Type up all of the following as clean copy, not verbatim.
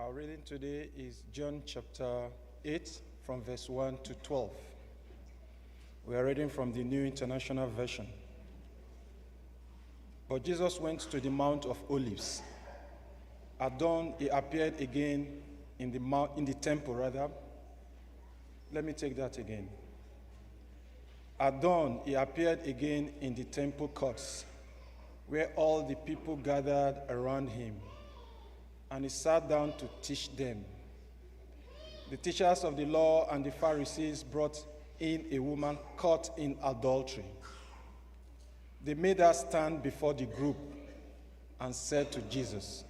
Our reading today is John chapter 8 from verse 1 to 12. We are reading from the New International Version. But Jesus went to the Mount of Olives. At dawn, he appeared again in the temple. Let me take that again. At dawn, he appeared again in the temple courts, where all the people gathered around him, and he sat down to teach them. The teachers of the law and the Pharisees brought in a woman caught in adultery. They made her stand before the group and said to Jesus,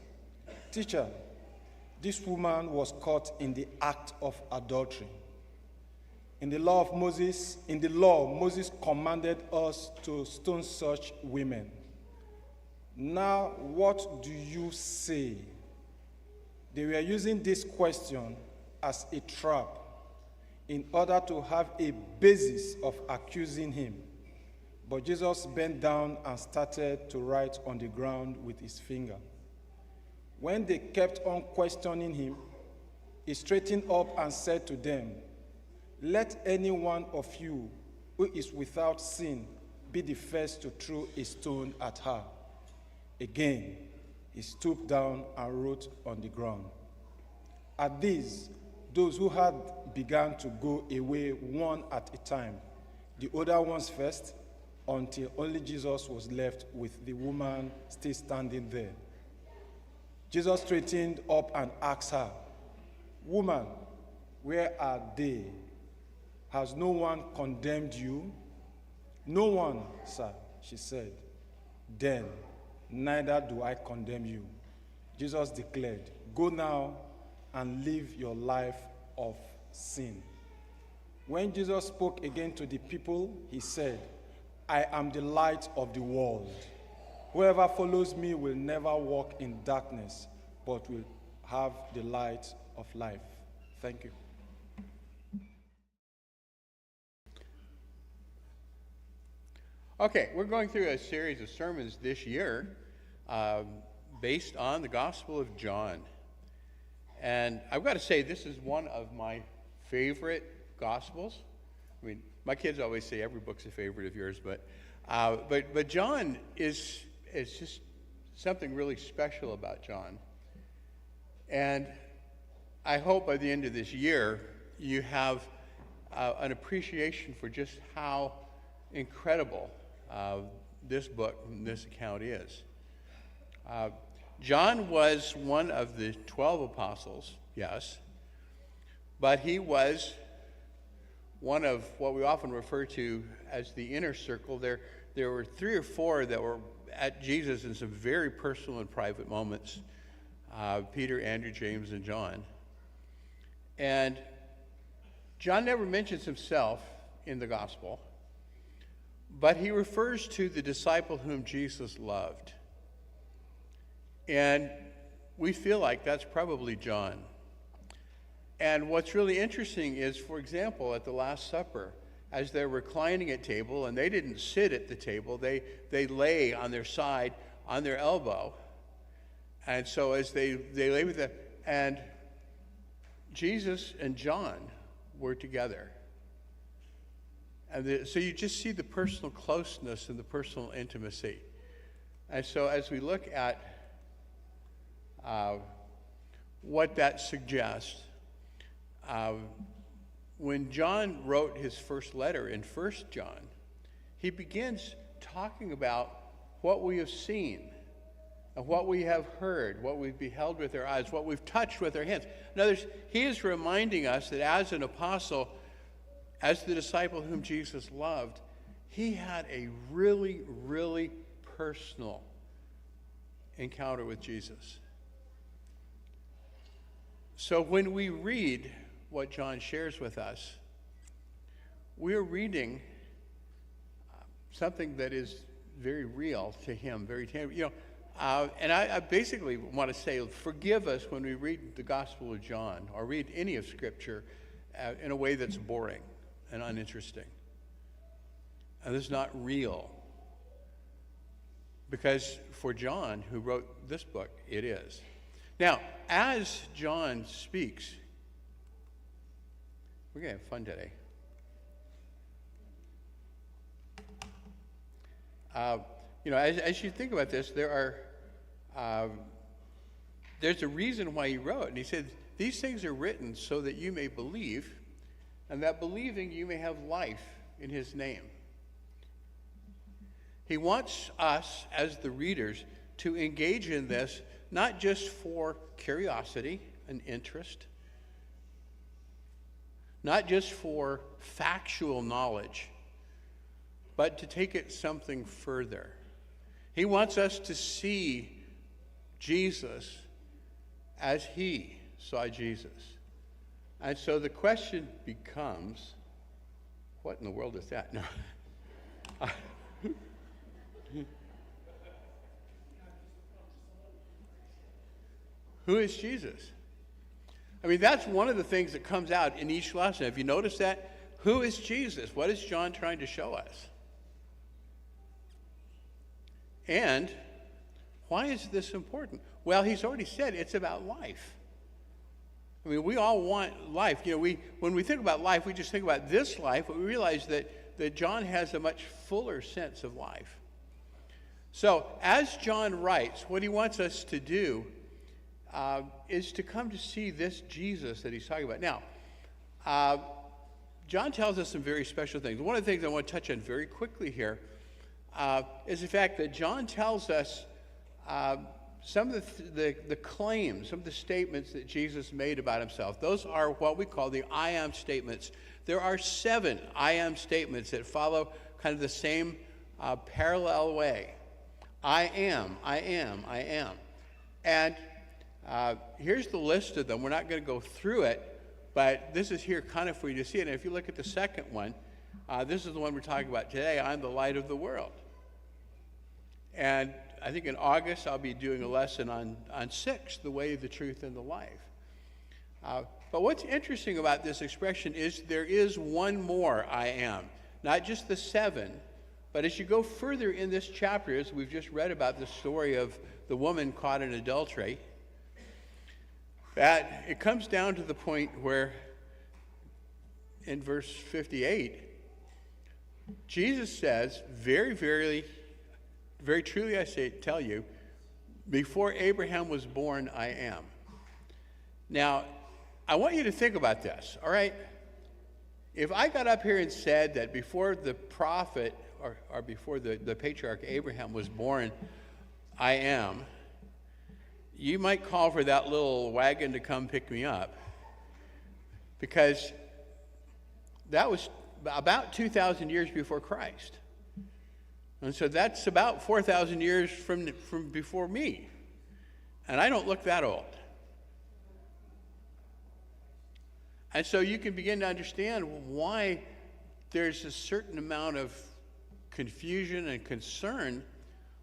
"Teacher, this woman was caught in the act of adultery. In the law, Moses commanded us to stone such women. Now, what do you say?" They were using this question as a trap in order to have a basis of accusing him. But Jesus bent down and started to write on the ground with his finger. When they kept on questioning him, he straightened up and said to them, "Let any one of you who is without sin be the first to throw a stone at her." Again, he stooped down and wrote on the ground. At this, those who had began to go away one at a time, the older ones first, until only Jesus was left with the woman still standing there. Jesus straightened up and asked her, "Woman, where are they? Has no one condemned you?" "No one, sir," she said. "Then neither do I condemn you," Jesus declared. "Go now and live your life of sin." When Jesus spoke again to the people, he said, "I am the light of the world. Whoever follows me will never walk in darkness, but will have the light of life." Thank you. Okay, we're going through a series of sermons this year based on the Gospel of John. And I've got to say, this is one of my favorite Gospels. I mean, my kids always say every book's a favorite of yours, but John is just something really special about John. And I hope by the end of this year, you have an appreciation for just how incredible this book and this account is. John was one of the 12 apostles, yes, but he was one of what we often refer to as the inner circle. There were 3 or 4 that were at Jesus in some very personal and private moments, Peter, Andrew, James, and John. And John never mentions himself in the gospel, but he refers to the disciple whom Jesus loved. And we feel like that's probably John. And what's really interesting is, for example, at the Last Supper, as they're reclining at table, and they didn't sit at the table, they lay on their side, on their elbow. And so as they lay with them, and Jesus and John were together. And so you just see the personal closeness and the personal intimacy. And so as we look at what that suggests, when John wrote his first letter in 1 John, he begins talking about what we have seen and what we have heard, what we've beheld with our eyes, what we've touched with our hands. In other words, he is reminding us that as an apostle, as the disciple whom Jesus loved, he had a really, really personal encounter with Jesus. So when we read what John shares with us, we're reading something that is very real to him, very tangible. And I basically want to say, forgive us when we read the Gospel of John or read any of Scripture in a way that's boring and uninteresting. And it's not real. Because for John, who wrote this book, it is. Now, as John speaks, we're going to have fun today. As you think about this, there's a reason why he wrote. And he said, these things are written so that you may believe, and that believing you may have life in his name. He wants us, as the readers, to engage in this, not just for curiosity and interest, not just for factual knowledge, but to take it something further. He wants us to see Jesus as he saw Jesus. And so the question becomes, what in the world is that? No. Who is Jesus? I mean, that's one of the things that comes out in each lesson. Have you noticed that? Who is Jesus? What is John trying to show us? And why is this important? Well, he's already said it's about life. I mean, we all want life. When we think about life, we just think about this life, but we realize that John has a much fuller sense of life. So, as John writes, what he wants us to do is to come to see this Jesus that he's talking about. Now, John tells us some very special things. One of the things I want to touch on very quickly here is the fact that John tells us some of the claims, some of the statements that Jesus made about himself. Those are what we call the I am statements. There are 7 I am statements that follow kind of the same parallel way. I am, I am, I am. And here's the list of them. We're not going to go through it, but this is here kind of for you to see it. And if you look at the second one, this is the one we're talking about today. I'm the light of the world. And I think in August I'll be doing a lesson on 6, the way, the truth, and the life. But what's interesting about this expression is there is one more I am. Not just the 7, but as you go further in this chapter, as we've just read about the story of the woman caught in adultery, that it comes down to the point where in verse 58, Jesus says, very, very, very truly I tell you, before Abraham was born, I am. Now, I want you to think about this, all right? If I got up here and said that before the prophet, or before the patriarch Abraham was born, I am, you might call for that little wagon to come pick me up, because that was about 2,000 years before Christ. And so that's about 4,000 years from before me. And I don't look that old. And so you can begin to understand why there's a certain amount of confusion and concern.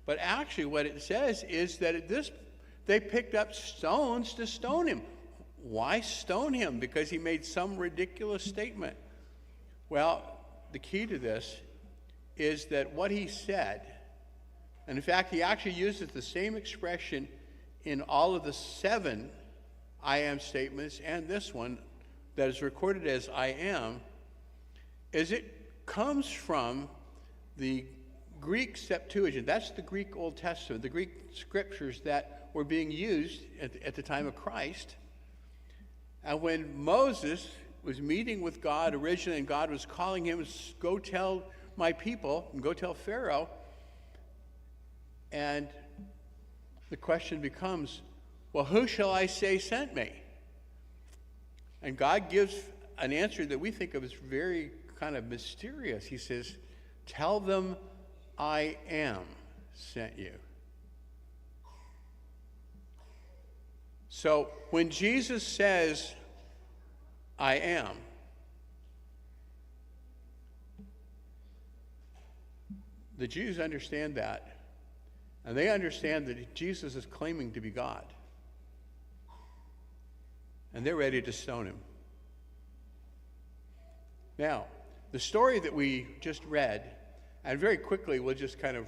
But actually what it says is that they picked up stones to stone him. Why stone him? Because he made some ridiculous statement. Well, the key to this is that what he said, and in fact, he actually uses the same expression in all of the 7 I am statements and this one that is recorded as I am, is it comes from the Greek Septuagint. That's the Greek Old Testament, the Greek scriptures that were being used at the time of Christ. And when Moses was meeting with God originally, and God was calling him, go tell my people, and go tell Pharaoh. And the question becomes, well, who shall I say sent me? And God gives an answer that we think of as very kind of mysterious. He says, tell them I am sent you. So when Jesus says, I am, the Jews understand that, and they understand that Jesus is claiming to be God. And they're ready to stone him. Now, the story that we just read, and very quickly we'll just kind of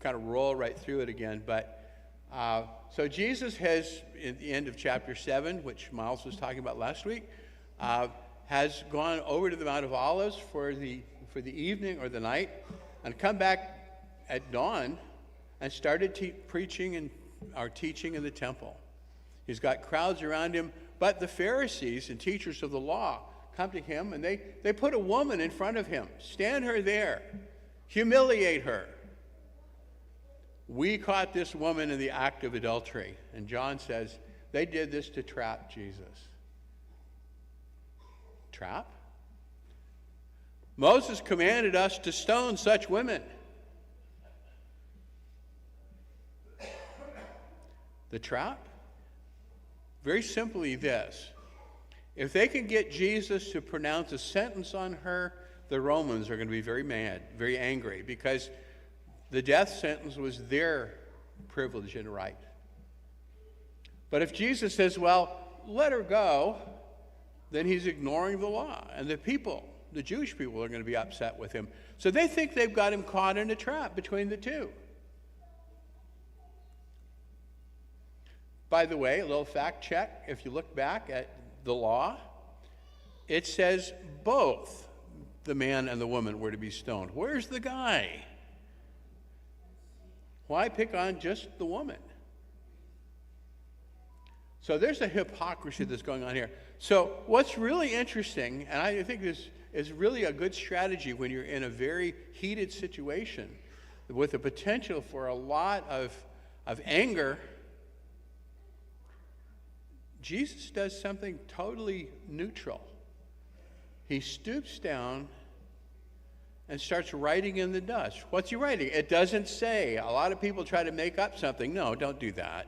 roll right through it again, but So Jesus has, at the end of chapter 7, which Miles was talking about last week, has gone over to the Mount of Olives for the evening or the night, and come back at dawn and started preaching and teaching in the temple. He's got crowds around him, but the Pharisees and teachers of the law come to him, and they put a woman in front of him, stand her there, humiliate her. We caught this woman in the act of adultery. And John says they did this to trap Jesus. Trap? Moses commanded us to stone such women. The trap? Very simply this. If they can get Jesus to pronounce a sentence on her, the Romans are going to be very mad, very angry, because the death sentence was their privilege and right. But if Jesus says, well, let her go, then he's ignoring the law. And the Jewish people, are going to be upset with him. So they think they've got him caught in a trap between the two. By the way, a little fact check. If you look back at the law, it says both the man and the woman were to be stoned. Where's the guy? Why pick on just the woman? So there's a hypocrisy that's going on here. So what's really interesting, and I think this is really a good strategy when you're in a very heated situation with the potential for a lot of anger, Jesus does something totally neutral. He stoops down and starts writing in the dust. What's he writing? It doesn't say. A lot of people try to make up something. No, don't do that.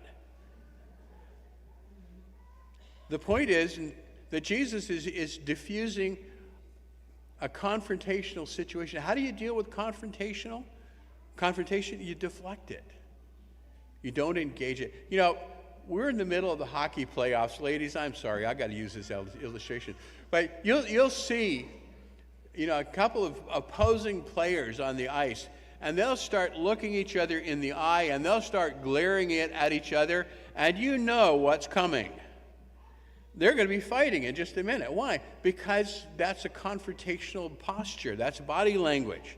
The point is that Jesus is diffusing a confrontational situation. How do you deal with confrontation? You deflect it. You don't engage it. You know, we're in the middle of the hockey playoffs. Ladies, I'm sorry, I got to use this illustration. But you'll see, a couple of opposing players on the ice, and they'll start looking each other in the eye, and they'll start glaring it at each other, and you know what's coming. They're going to be fighting in just a minute. Why? Because that's a confrontational posture. That's body language.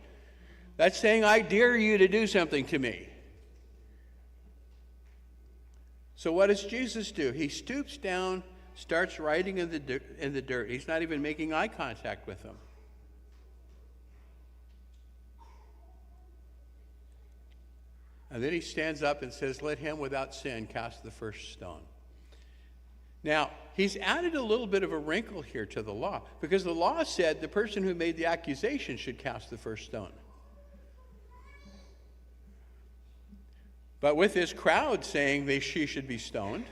That's saying, I dare you to do something to me. So what does Jesus do? He stoops down, starts writing in the dirt. He's not even making eye contact with them. And then he stands up and says, let him without sin cast the first stone. Now, he's added a little bit of a wrinkle here to the law, because the law said the person who made the accusation should cast the first stone. But with this crowd saying she should be stoned,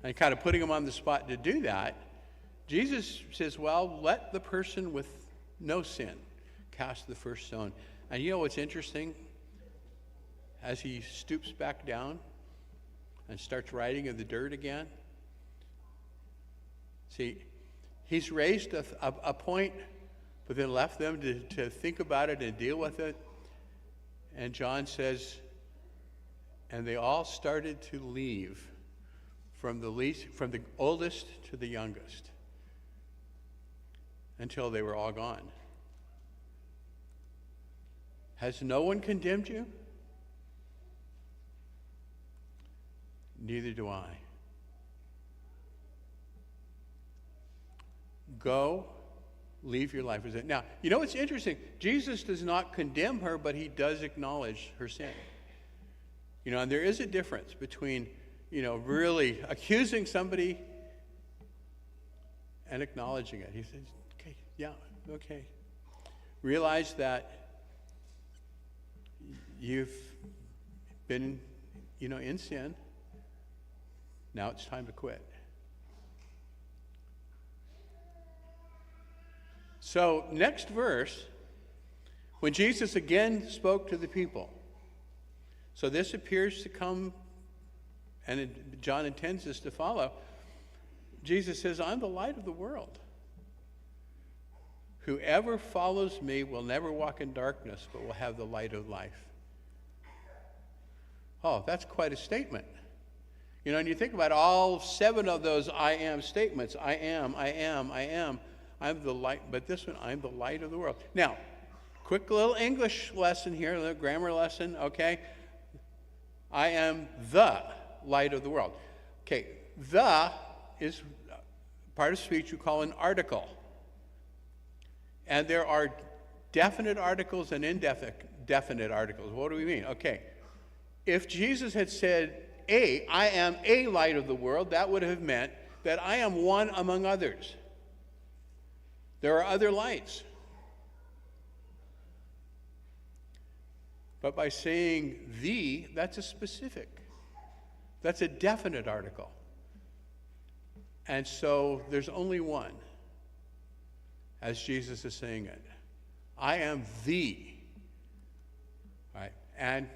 and kind of putting him on the spot to do that, Jesus says, well, let the person with no sin cast the first stone. And you know what's interesting? As he stoops back down and starts writing in the dirt again, see, he's raised a point, but then left them to think about it and deal with it. And John says, and they all started to leave, from the oldest to the youngest, until they were all gone. Has no one condemned you? Neither do I. Go, leave your life as it. Now, you know what's interesting? Jesus does not condemn her, but he does acknowledge her sin. And there is a difference between, really accusing somebody and acknowledging it. He says, okay, yeah, okay. Realize that you've been, in sin. Now it's time to quit. So, next verse, when Jesus again spoke to the people. So this appears to come, and John intends this to follow. Jesus says, I'm the light of the world. Whoever follows me will never walk in darkness, but will have the light of life. Oh, that's quite a statement. You know, and you think about all 7 of those I am statements. I am, I'm the light, but this one, I'm the light of the world. Now, quick little English lesson here, a little grammar lesson, okay? I am the light of the world. Okay, the is part of speech you call an article. And there are definite articles and indefinite articles. What do we mean? Okay, if Jesus had said, I am a light of the world, that would have meant that I am one among others. There are other lights. But by saying the, that's a specific. That's a definite article. And so there's only one, as Jesus is saying it. I am the. Right? And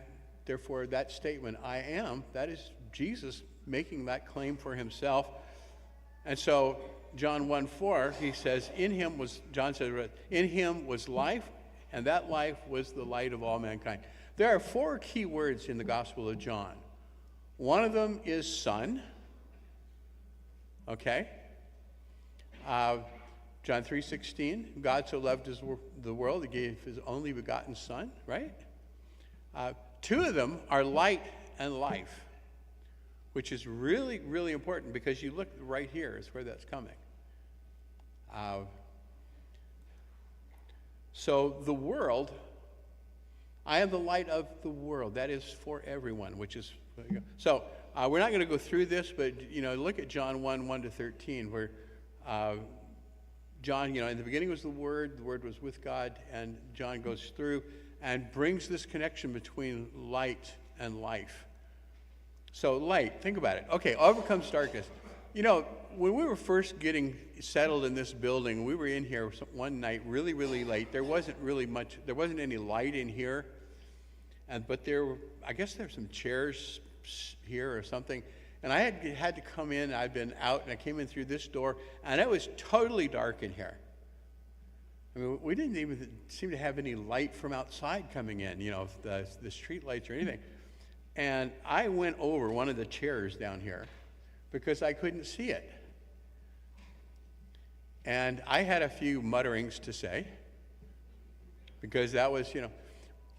therefore, that statement, I am, that is Jesus making that claim for himself. And so, John 1:4, he says, John says, in him was life, and that life was the light of all mankind. There are 4 key words in the Gospel of John. One of them is son. Okay? John 3:16, God so loved the world, he gave his only begotten son, right? 2 of them are light and life, which is really, really important because you look right here is where that's coming. So the world, I am the light of the world. That is for everyone, which is, so we're not going to go through this, but, look at John 1:1-13, where John, in the beginning was the Word was with God, and John goes through and brings this connection between light and life. So light, think about it. Okay, overcomes darkness. When we were first getting settled in this building, we were in here one night really, really late. There wasn't any light in here. But I guess there's some chairs here or something. And I had to come in, I'd been out, and I came in through this door, and it was totally dark in here. I mean, we didn't even seem to have any light from outside coming in, the street lights or anything. And I went over one of the chairs down here because I couldn't see it. And I had a few mutterings to say because that was,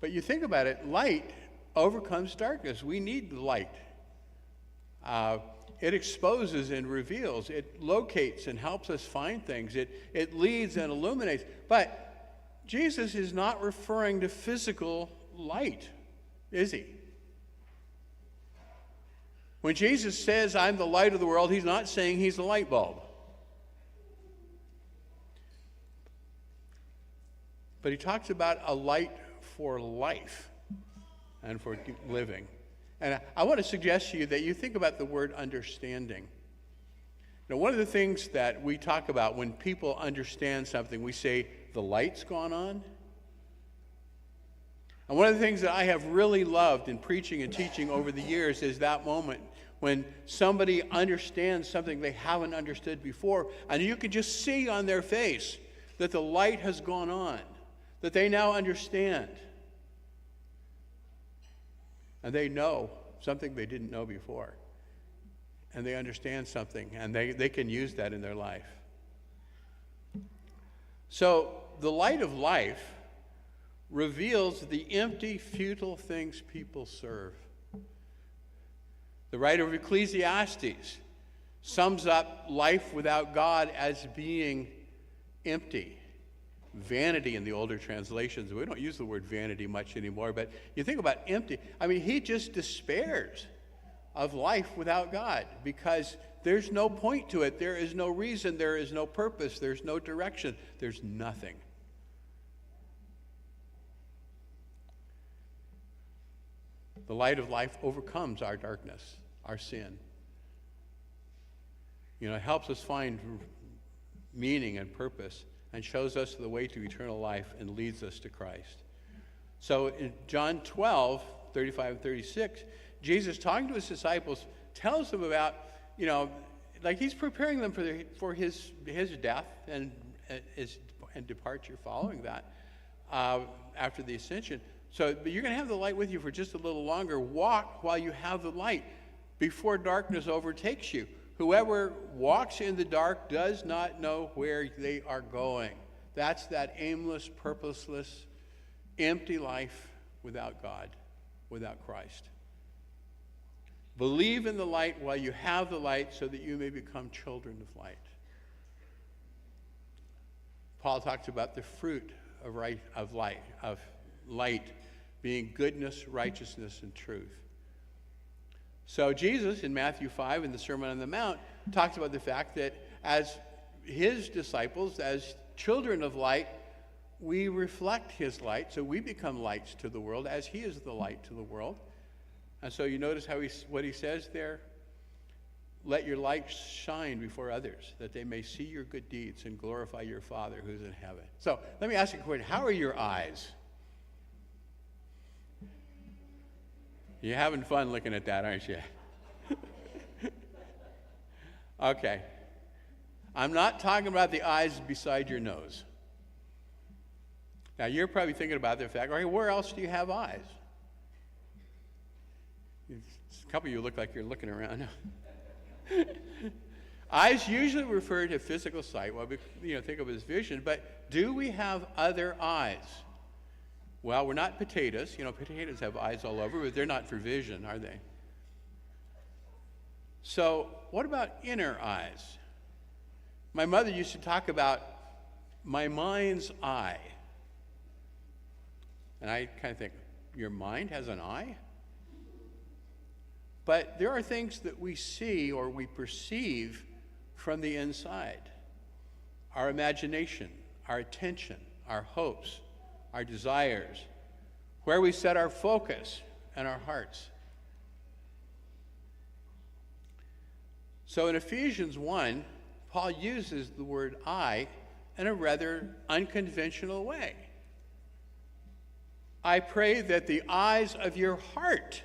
But you think about it, light overcomes darkness. We need the light. It exposes and reveals. It locates and helps us find things. It leads and illuminates. But Jesus is not referring to physical light, is he? When Jesus says, I'm the light of the world, he's not saying he's a light bulb. But he talks about a light for life and for living. And I want to suggest to you that you think about the word understanding. Now, one of the things that we talk about when people understand something, we say, the light's gone on. And one of the things that I have really loved in preaching and teaching over the years is that moment when somebody understands something they haven't understood before, and you can just see on their face that the light has gone on, that they now understand. And they know something they didn't know before. And they understand something, and they can use that in their life. So the light of life reveals the empty, futile things people serve. The writer of Ecclesiastes sums up life without God as being empty. Vanity in the older translations. We don't use the word vanity much anymore, but you think about empty. I mean, he just despairs of life without God because there's no point to it. There is no reason. There is no purpose. There's no direction. There's nothing. The light of life overcomes our darkness, our sin. It helps us find meaning and purpose and shows us the way to eternal life and leads us to Christ. So in John 12:35-36, Jesus, talking to his disciples, tells them about, like he's preparing them for his death and departure following that after the ascension. So, but you're going to have the light with you for just a little longer. Walk while you have the light before darkness overtakes you. Whoever walks in the dark does not know where they are going. That's that aimless, purposeless, empty life without God, without Christ. Believe in the light while you have the light so that you may become children of light. Paul talks about the fruit of light being goodness, righteousness, and truth. So Jesus, in Matthew 5, in the Sermon on the Mount, talks about the fact that as his disciples, as children of light, we reflect his light, so we become lights to the world as he is the light to the world. And so you notice what he says there? Let your light shine before others, that they may see your good deeds and glorify your Father who's in heaven. So let me ask you a question. How are your eyes? You're having fun looking at that, aren't you? Okay. I'm not talking about the eyes beside your nose. Now, you're probably thinking about the fact, okay, where else do you have eyes? A couple of you look like you're looking around. Eyes usually refer to physical sight. Well, think of it as vision, but do we have other eyes? Well, we're not potatoes. Potatoes have eyes all over, but they're not for vision, are they? So, what about inner eyes? My mother used to talk about my mind's eye. And I kind of think, your mind has an eye? But there are things that we see or we perceive from the inside. Our imagination, our attention, our hopes, our desires, where we set our focus and our hearts. So in Ephesians 1, Paul uses the word "I" in a rather unconventional way. I pray that the eyes of your heart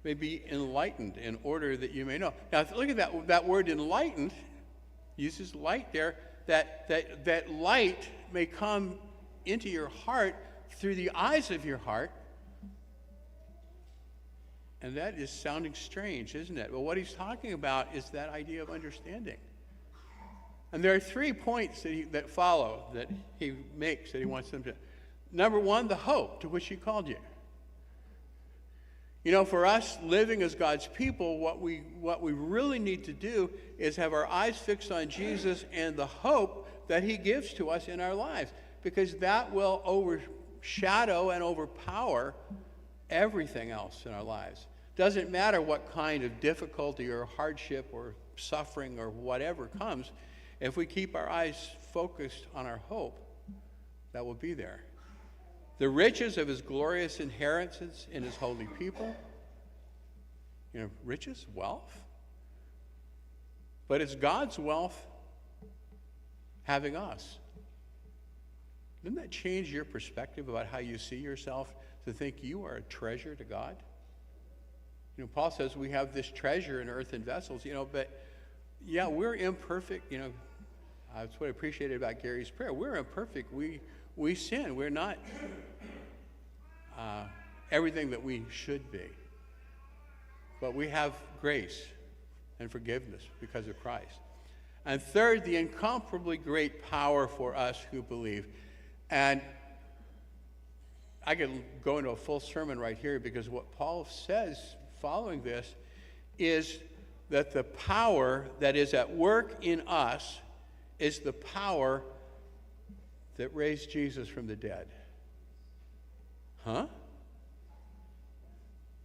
may be enlightened in order that you may know. Now, look at that word enlightened, uses light there, that light may come into your heart through the eyes of your heart. And that is sounding strange, isn't it? Well, what he's talking about is that idea of understanding. And there are 3 points that follow that he makes, that he wants them to. Number 1, the hope to which he called you. For us living as God's people, what we really need to do is have our eyes fixed on Jesus and the hope that he gives to us in our lives, because that will overshadow and overpower everything else in our lives. Doesn't matter what kind of difficulty or hardship or suffering or whatever comes, if we keep our eyes focused on our hope, that will be there. The riches of his glorious inheritance in his holy people. Riches, wealth. But it's God's wealth having us. Doesn't that change your perspective about how you see yourself, to think you are a treasure to God? Paul says we have this treasure in earthen vessels, but yeah, we're imperfect. That's what I appreciated about Gary's prayer. We're imperfect. We sin. We're not everything that we should be. But we have grace and forgiveness because of Christ. And third, the incomparably great power for us who believe. And I could go into a full sermon right here, because what Paul says following this is that the power that is at work in us is the power that raised Jesus from the dead. Huh?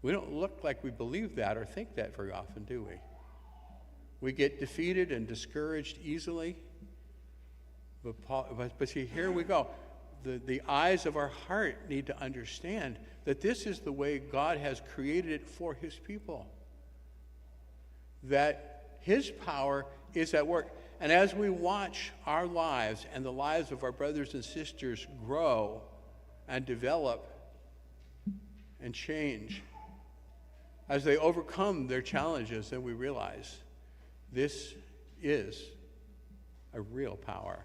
We don't look like we believe that or think that very often, do we? We get defeated and discouraged easily. But see, here we go. The eyes of our heart need to understand that this is the way God has created it for his people. That his power is at work. And as we watch our lives and the lives of our brothers and sisters grow and develop and change, as they overcome their challenges, then we realize this is a real power.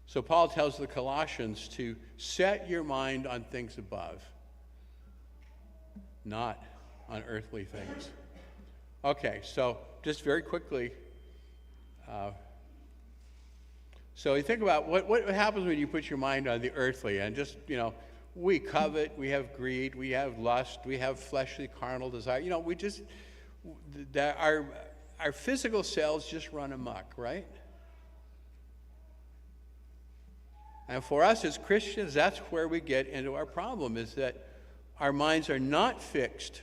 So Paul tells the Colossians to set your mind on things above, not on earthly things. Okay, so just very quickly, so you think about what happens when you put your mind on the earthly, and just, we covet, we have greed, we have lust, we have fleshly carnal desire. We just, our physical selves just run amok, right? And for us as Christians, that's where we get into our problem, is that our minds are not fixed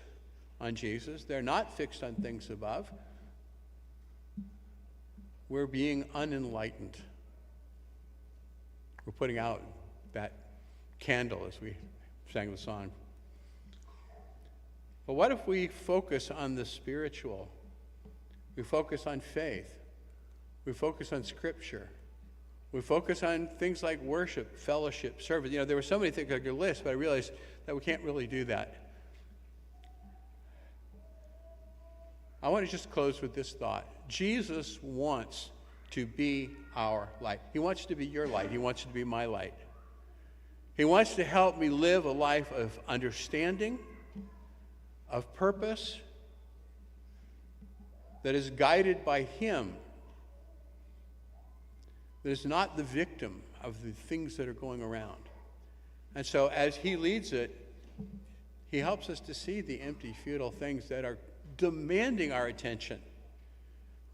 on Jesus. They're not fixed on things above. We're being unenlightened. We're putting out that candle, as we sang the song. But what if we focus on the spiritual? We focus on faith. We focus on Scripture. We focus on things like worship, fellowship, service. There were so many things on your list, but I realized that we can't really do that. I want to just close with this thought. Jesus wants to be our light. He wants to be your light. He wants to be my light. He wants to help me live a life of understanding, of purpose, that is guided by Him, that is not the victim of the things that are going around. And so as He leads it, He helps us to see the empty, futile things that are demanding our attention,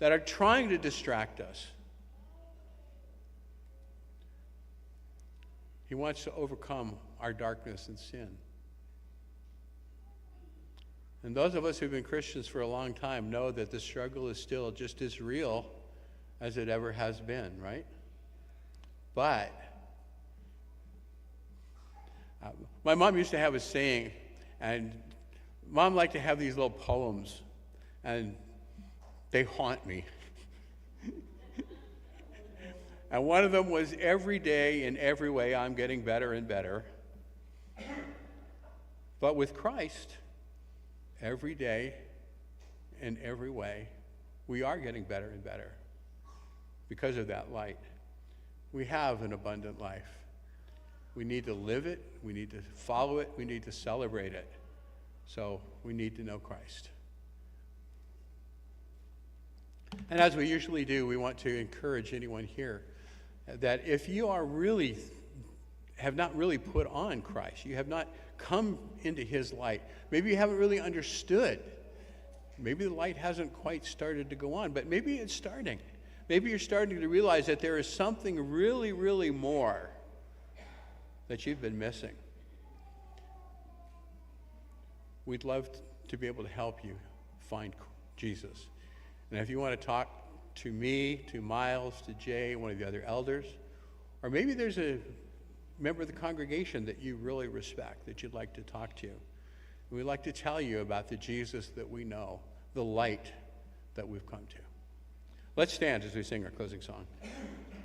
that are trying to distract us. He wants to overcome our darkness and sin. And those of us who've been Christians for a long time know that the struggle is still just as real as it ever has been, right? But my mom used to have a saying, and Mom liked to have these little poems, and they haunt me. And one of them was, every day in every way I'm getting better and better. But with Christ, every day in every way, we are getting better and better because of that light. We have an abundant life. We need to live it. We need to follow it. We need to celebrate it. So we need to know Christ. And as we usually do, we want to encourage anyone here that if you have not really put on Christ, you have not come into His light, maybe you haven't really understood, maybe the light hasn't quite started to go on, but maybe it's starting. Maybe you're starting to realize that there is something really, really more that you've been missing. We'd love to be able to help you find Jesus. And if you want to talk to me, to Miles, to Jay, one of the other elders, or maybe there's a member of the congregation that you really respect that you'd like to talk to, we'd like to tell you about the Jesus that we know, the light that we've come to. Let's stand as we sing our closing song.